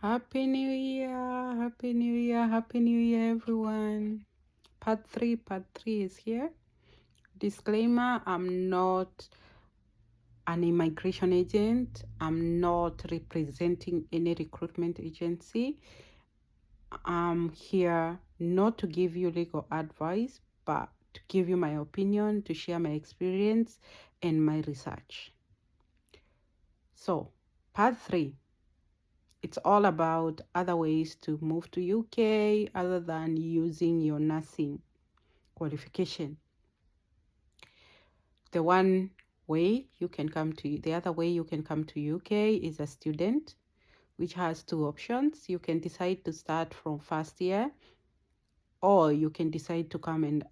Happy New Year, Happy New Year, Happy New Year, everyone. Part three is here. Disclaimer, I'm not an immigration agent. I'm not representing any recruitment agency. I'm here not to give you legal advice, but to give you my opinion, to share my experience and my research. So, part three. It's all about other ways to move to UK other than using your nursing qualification. The other way you can come to UK is a student, which has two options. You can decide to start from first year, or you can decide to come and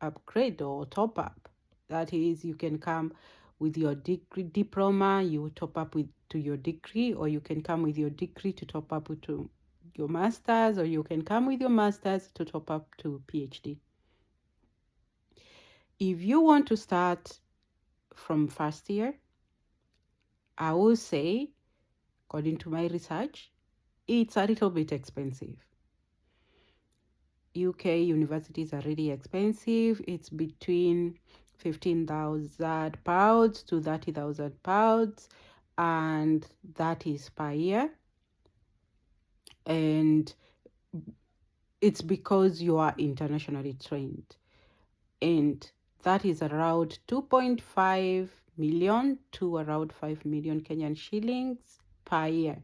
upgrade or top up. That is, you can come with your degree diploma, you top up to your degree, or you can come with your degree to top up to your master's, or you can come with your master's to top up to PhD. If you want to start from first year, I will say, according to my research, it's a little bit expensive. UK universities are really expensive. It's between £15,000 to £30,000, and that is per year. And it's because you are internationally trained. And that is around 2.5 million to around 5 million Kenyan shillings per year.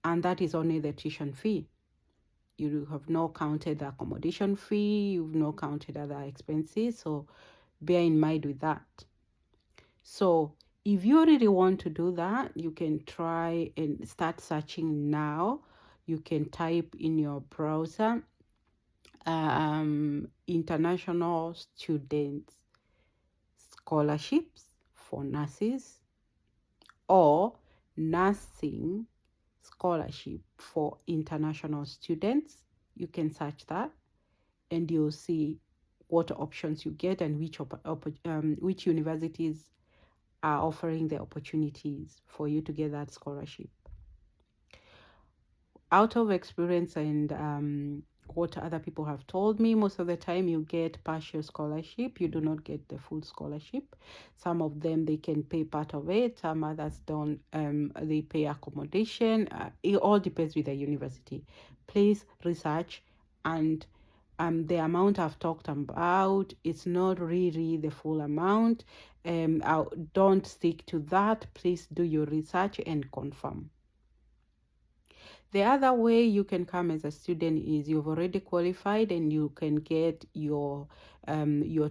And that is only the tuition fee. You have not counted the accommodation fee, you've not counted other expenses, so bear in mind with that. So if you really want to do that, you can try and start searching now. You can type in your browser international students scholarships for nurses, or nursing scholarship for international students. You can search that and you'll see what options you get and which universities are offering the opportunities for you to get that scholarship. Out of experience and what other people have told me, most of the time you get partial scholarship. You do not get the full scholarship. Some of them, they can pay part of it, some others don't. They pay accommodation. It all depends with the university. Please research, and the amount I've talked about, it's not really the full amount. Don't stick to that. Please do your research and confirm. The other way you can come as a student is you've already qualified and you can get your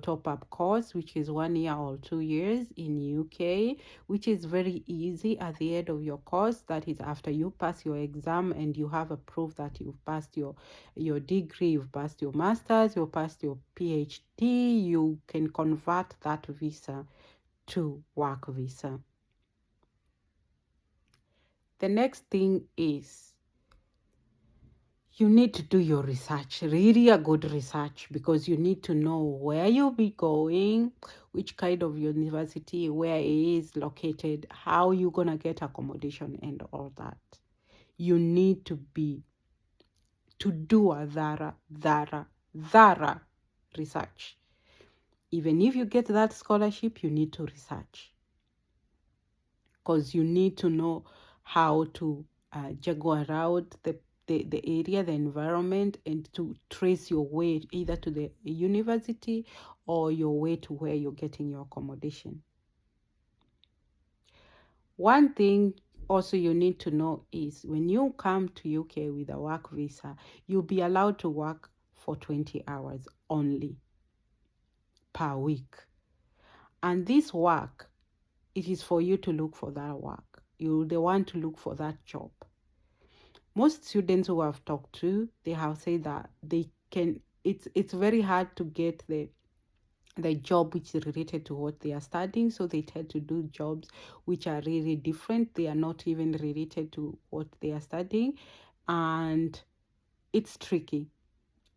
top-up course, which is 1 year or 2 years in UK, which is very easy at the end of your course. That is after you pass your exam and you have a proof that you've passed your degree, you've passed your master's, you've passed your PhD, you can convert that visa to work visa. The next thing is you need to do your research, really a good research, because you need to know where you'll be going, which kind of university, where it is located, how you're going to get accommodation and all that. You need to do a thorough research. Even if you get that scholarship, you need to research, because you need to know how to go around the area, the environment, and to trace your way either to the university or your way to where you're getting your accommodation. One thing also you need to know is when you come to UK with a work visa, you'll be allowed to work for 20 hours only per week. And this work, it is for you to look for that work. You're the one to look for that job. Most students who I've talked to, they have said that it's very hard to get the job which is related to what they are studying, so they tend to do jobs which are really different. They are not even related to what they are studying, and it's tricky.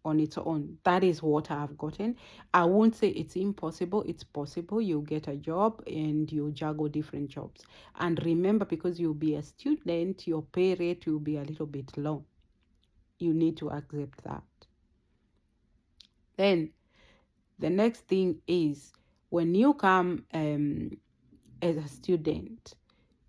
on its own. That is what I've gotten. I won't say it's impossible. It's possible. You get a job and you juggle different jobs. And remember, because you'll be a student, your pay rate will be a little bit low. You need to accept that. Then the next thing is, when you come as a student,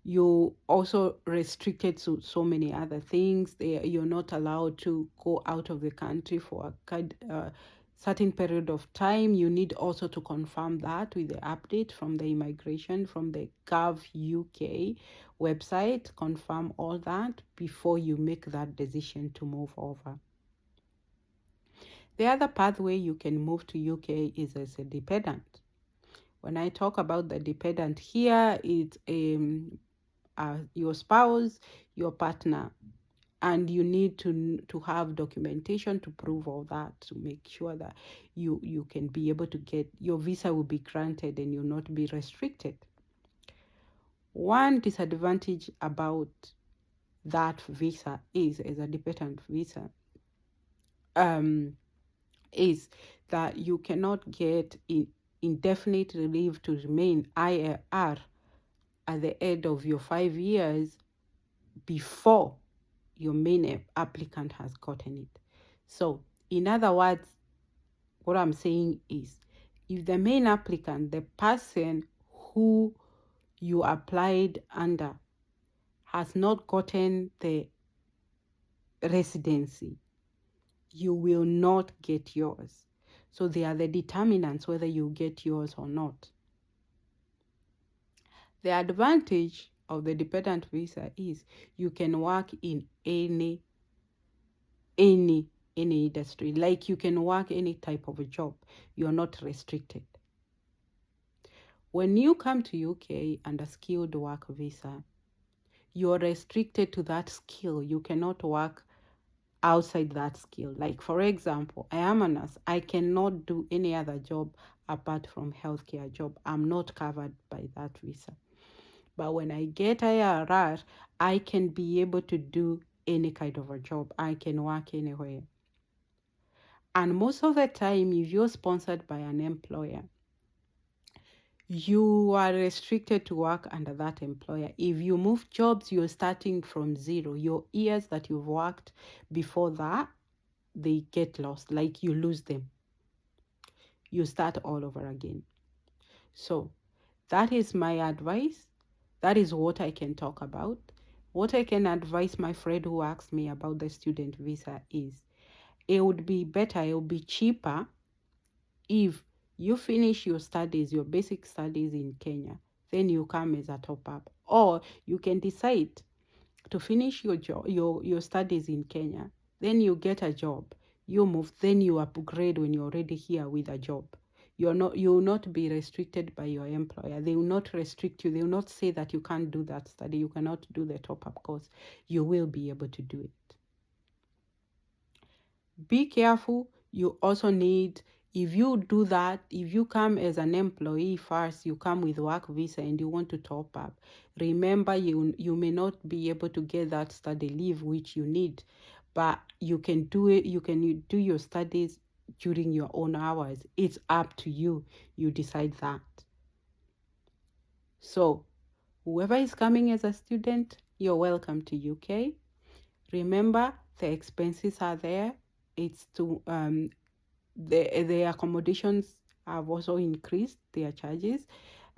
you also restricted to so many other things. You're not allowed to go out of the country for a certain period of time. You need also to confirm that with the update from the immigration, from the Gov UK website. Confirm all that before you make that decision to move over. The other pathway you can move to UK is as a dependent. When I talk about the dependent here, it's your spouse, your partner, and you need to have documentation to prove all that, to make sure that you can be able to get your visa will be granted and you'll not be restricted. One disadvantage about that visa is, as a dependent visa, is that you cannot get indefinite leave to remain ILR at the end of your 5 years before your main applicant has gotten it. So, in other words, what I'm saying is, if the main applicant, the person who you applied under, has not gotten the residency, you will not get yours. So they are the determinants whether you get yours or not. The advantage of the dependent visa is you can work in any industry. Like, you can work any type of a job. You're not restricted. When you come to UK under skilled work visa, you're restricted to that skill. You cannot work outside that skill. Like, for example, I am a nurse. I cannot do any other job apart from healthcare job. I'm not covered by that visa. But when I get IRR, I can be able to do any kind of a job. I can work anywhere. And most of the time, if you're sponsored by an employer, you are restricted to work under that employer. If you move jobs, you're starting from zero. Your years that you've worked before that, they get lost. Like, you lose them. You start all over again. So that is my advice. That is what I can talk about. What I can advise my friend who asked me about the student visa is, it would be better, it would be cheaper if you finish your studies, your basic studies in Kenya, then you come as a top-up. Or you can decide to finish your studies in Kenya, then you get a job, you move, then you upgrade when you're already here with a job. You will not be restricted by your employer. They will not restrict you. They will not say that you can't do that study, you cannot do the top-up course. You will be able to do it. Be careful. You also need, if you do that, if you come as an employee first, you come with work visa and you want to top up, remember you may not be able to get that study leave which you need, but you can do it. You can do your studies during your own hours. It's up to you. You decide that. So whoever is coming as a student, you're welcome to UK. Remember, the expenses are there. It's to the accommodations have also increased their charges.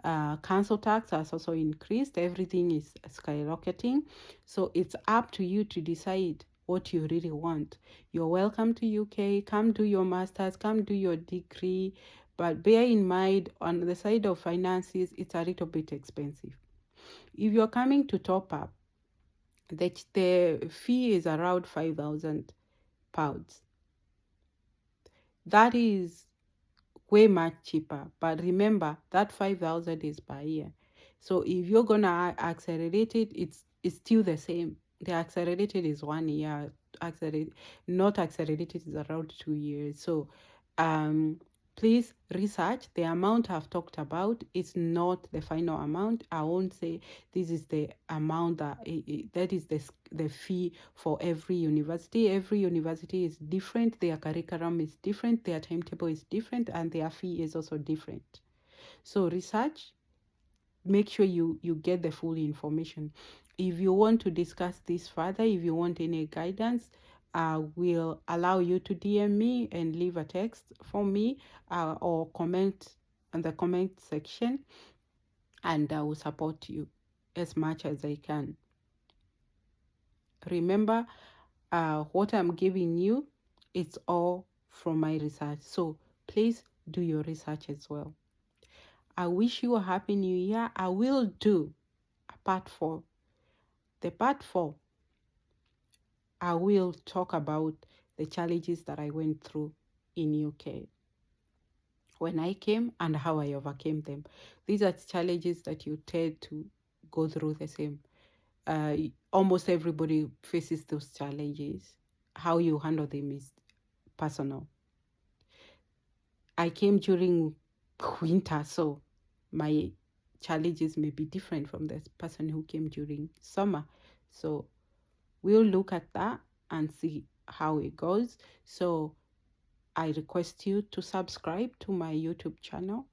Council tax has also increased. Everything is skyrocketing. So it's up to you to decide what you really want. You're welcome to UK. Come do your master's, come do your degree. But bear in mind, on the side of finances, it's a little bit expensive. If you're coming to top up, the fee is around £5,000. That is way much cheaper. But remember, that 5,000 is per year. So if you're gonna accelerate it, it's still the same. The accelerated is 1 year. Not accelerated is around 2 years. So Please research. The amount I've talked about is not the final amount. I won't say this is the amount that is the fee for every university. Every university is different. Their curriculum is different. Their timetable is different, and their fee is also different. So research. Make sure you get the full information. If you want to discuss this further, if you want any guidance, I will allow you to DM me and leave a text for me, or comment in the comment section, and I will support you as much as I can. Remember, what I'm giving you, it's all from my research. So please do your research as well. I wish you a happy new year. I will do a part 4. The part 4, I will talk about the challenges that I went through in UK when I came and how I overcame them. These are challenges that you tend to go through the same. Almost everybody faces those challenges. How you handle them is personal. I came during winter, so my challenges may be different from the person who came during summer. So we'll look at that and see how it goes. So I request you to subscribe to my YouTube channel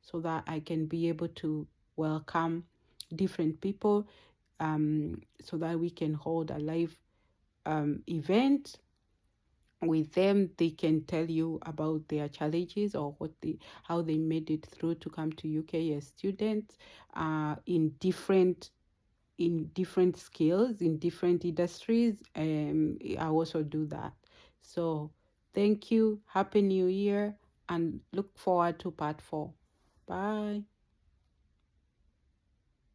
so that I can be able to welcome different people, so that we can hold a live event with them. They can tell you about their challenges or how they made it through to come to UK as students, in different skills, in different industries. I also do that. So thank you. Happy New Year, and look forward to part 4. Bye.